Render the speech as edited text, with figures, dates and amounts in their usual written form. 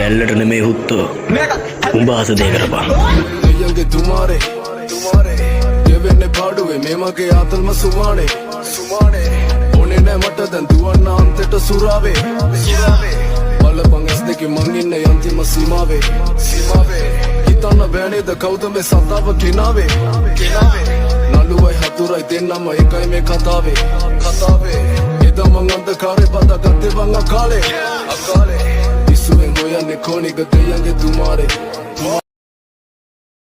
ඇල්ලට නෙමේ හුත්තෝ උඹ ආස දේ කරපන් දෙයන්ගේ තුමාරේ දෙවෙන්නේ පාඩුවේ මේ මගේ ආතල්ම සුමානේ ඕනේ නෑ මට දැන් දුවන්න අන්තයට සුරාවේ බලපන් ඇස් දෙකේ මං ඉන්නේ අන්තිම සීමාවේ හිතන්න බෑනේද කවුද මේ සතාව කිනාවේ නළුවයි හතුරයි දෙන්නම එකයි මේ කතාවේ එදා මං අන්ධකාරේ බදාගත්තේ වං අකාලේ ඉස්සුවෙන් හොයන්නේ කොනික දෙයන්ගේ තුමාරේ